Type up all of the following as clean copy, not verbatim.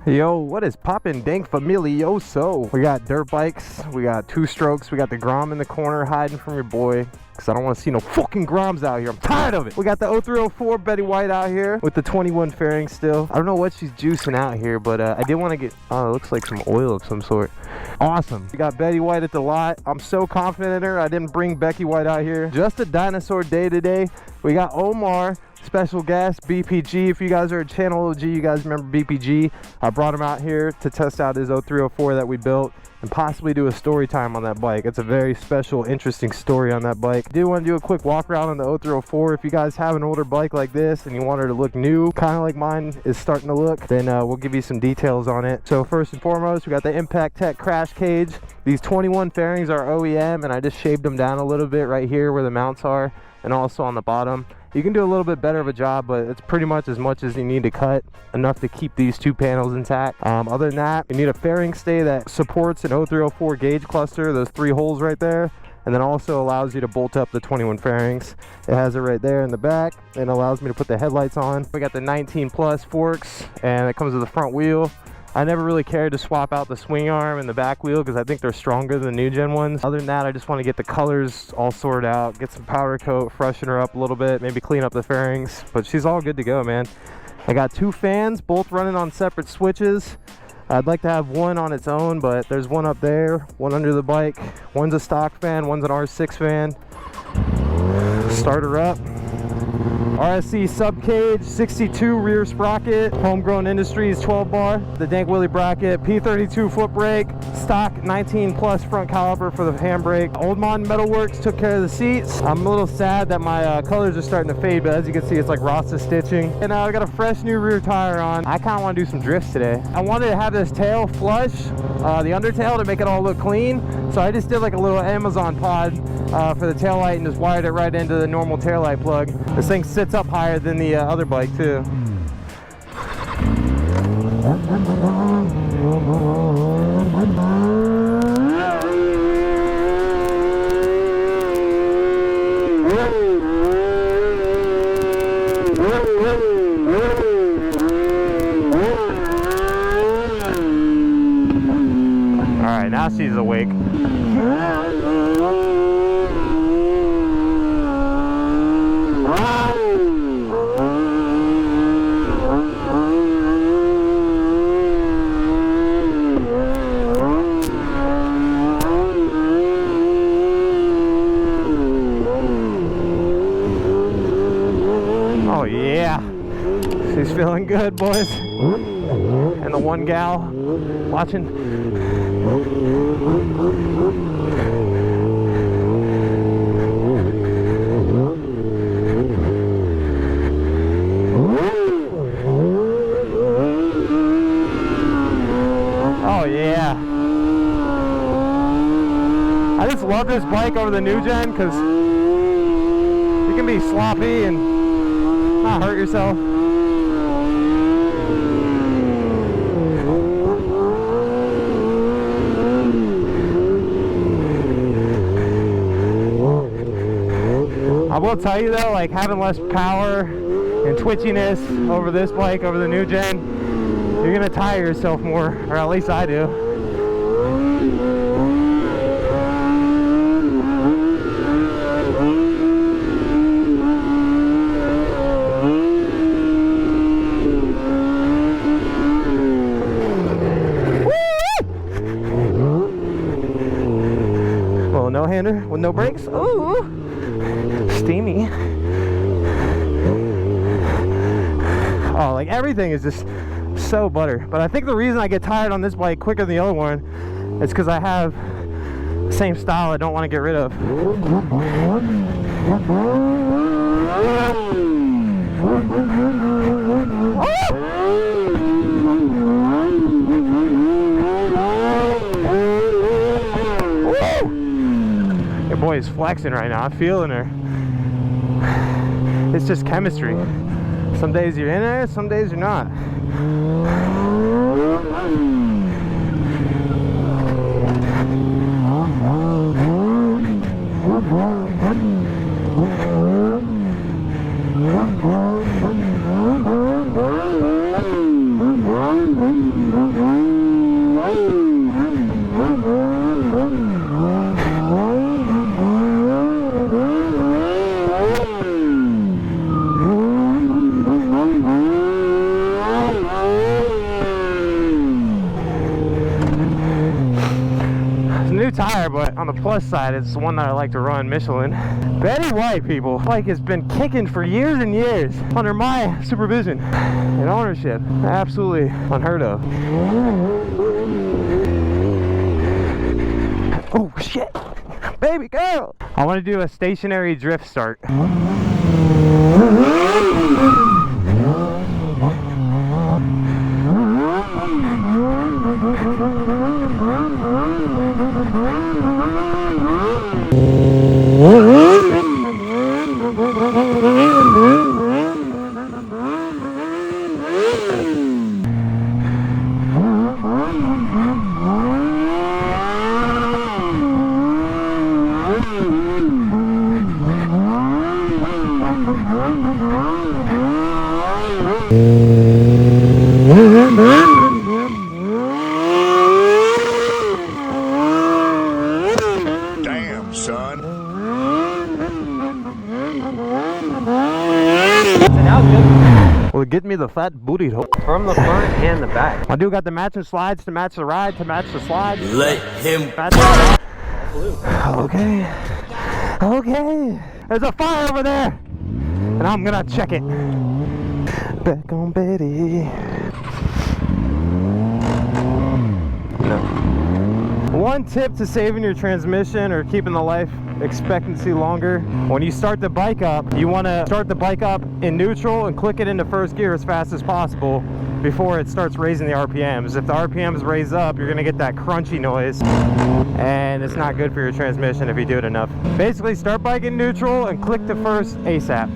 Yo, what is poppin', dank familioso? We got dirt bikes, we got two strokes, we got the Grom in the corner hiding from your boy, because I don't want to see no fucking Groms out here. I'm tired of it. We got the 0304 Betty White out here with the 21 fairing still. I don't know what she's juicing out here, but I did want to get, oh, it looks like some oil of some sort. Awesome. We got Betty White at the lot. I'm so confident in her. I didn't bring Becky White out here. Just a dinosaur day today. We got Omar, special guest, BPG. If you guys are a channel OG, you guys remember BPG. I brought him out here to test out his 0304 that we built and possibly do a story time on that bike. It's a very special, interesting story on that bike. I do want to do a quick walk around on the 0304. If you guys have an older bike like this and you want her to look new, kind of like mine is starting to look, then we'll give you some details on it. So first and foremost, we got the Impact Tech crash cage. These 21 fairings are OEM, and I just shaved them down a little bit right here where the mounts are, and also on the bottom. You can do a little bit better of a job, but it's pretty much as much as you need to cut, enough to keep these two panels intact. Other than that, you need a fairing stay that supports an 0304 gauge cluster, those 3 holes right there, and then also allows you to bolt up the 21 fairings. It has it right there in the back, and allows me to put the headlights on. We got the 19 plus forks, and it comes with a front wheel. I never really cared to swap out the swing arm and the back wheel because I think they're stronger than the new gen ones. Other than that, I just want to get the colors all sorted out, get some powder coat, freshen her up a little bit, maybe clean up the fairings, but she's all good to go, man. I got 2 fans, both running on separate switches. I'd like to have one on its own, but there's one up there, one under the bike. One's a stock fan, one's an R6 fan. Start her up. RSC sub cage, 62 rear sprocket, Homegrown Industries 12 bar, the Dankwheelie bracket, P32 foot brake, stock 19 plus front caliper for the handbrake. Old Mon Metalworks took care of the seats. I'm a little sad that my colors are starting to fade, but as you can see, it's like Rasta stitching. And I got a fresh new rear tire on. I kind of want to do some drifts today. I wanted to have this tail flush, the undertail, to make it all look clean. So I just did like a little Amazon pod for the tail light and just wired it right into the normal tail light plug. This thing sits up higher than the other bike too. All right, now she's awake. Oh yeah, she's feeling good, boys. And the one gal watching. Oh yeah. I just love this bike over the new gen because you can be sloppy and not hurt yourself. I will tell you though, like having less power and twitchiness over this bike, over the new gen, you're gonna tire yourself more, or at least I do. Little no-hander with no brakes. Ooh. Steamy. Oh, like everything is just so butter. But I think the reason I get tired on this bike quicker than the other one is because I have the same style I don't want to get rid of. Your boy is flexing right now. I'm feeling her. It's just chemistry. Some days you're in there, some days you're not. New tire, but on the plus side, it's the one that I like to run, Michelin. Betty White, people. Bike has been kicking for years and years under my supervision and ownership. Absolutely unheard of. Oh shit, baby girl. I want to do a stationary drift start. Damn, son. Well, get me the fat booty hole. From the front and the back. My dude got the matching slides to match the ride to match the slides. Let him. Okay. Okay. There's a fire over there. And I'm gonna check it. Back on Betty. No. One tip to saving your transmission or keeping the life expectancy longer: when you start the bike up, you want to start the bike up in neutral and click it into first gear as fast as possible before it starts raising the RPMs. If the RPMs raise up, you're going to get that crunchy noise, and it's not good for your transmission if you do it enough. Basically, start bike in neutral and click to first ASAP.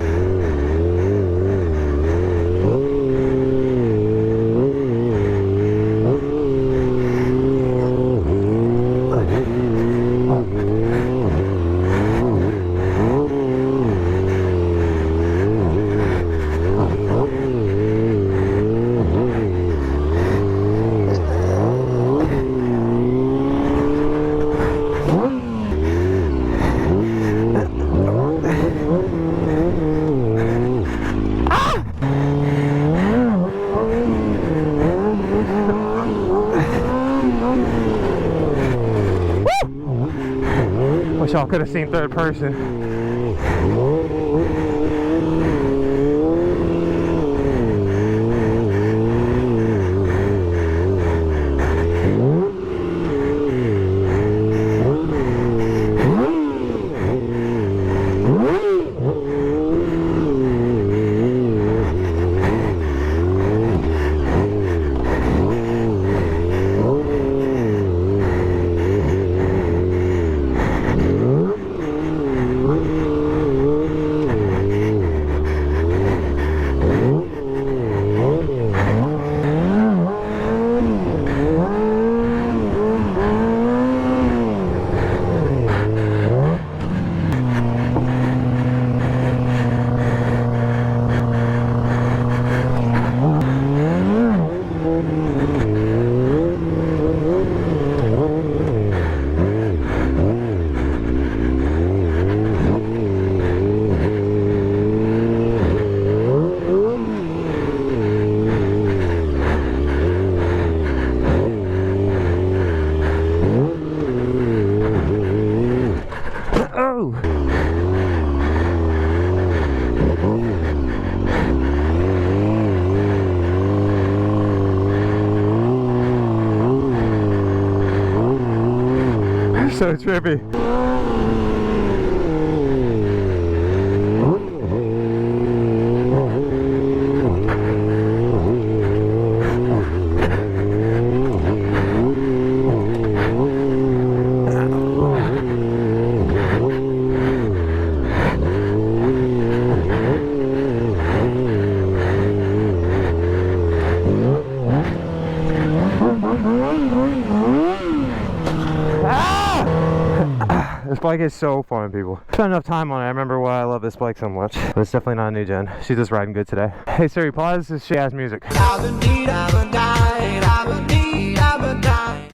Wish y'all could have seen third person. So trippy. This bike is so fun, people. Spent enough time on it. I remember why I love this bike so much. But it's definitely not a new gen. She's just riding good today. Hey Siri, pause this shit ass music.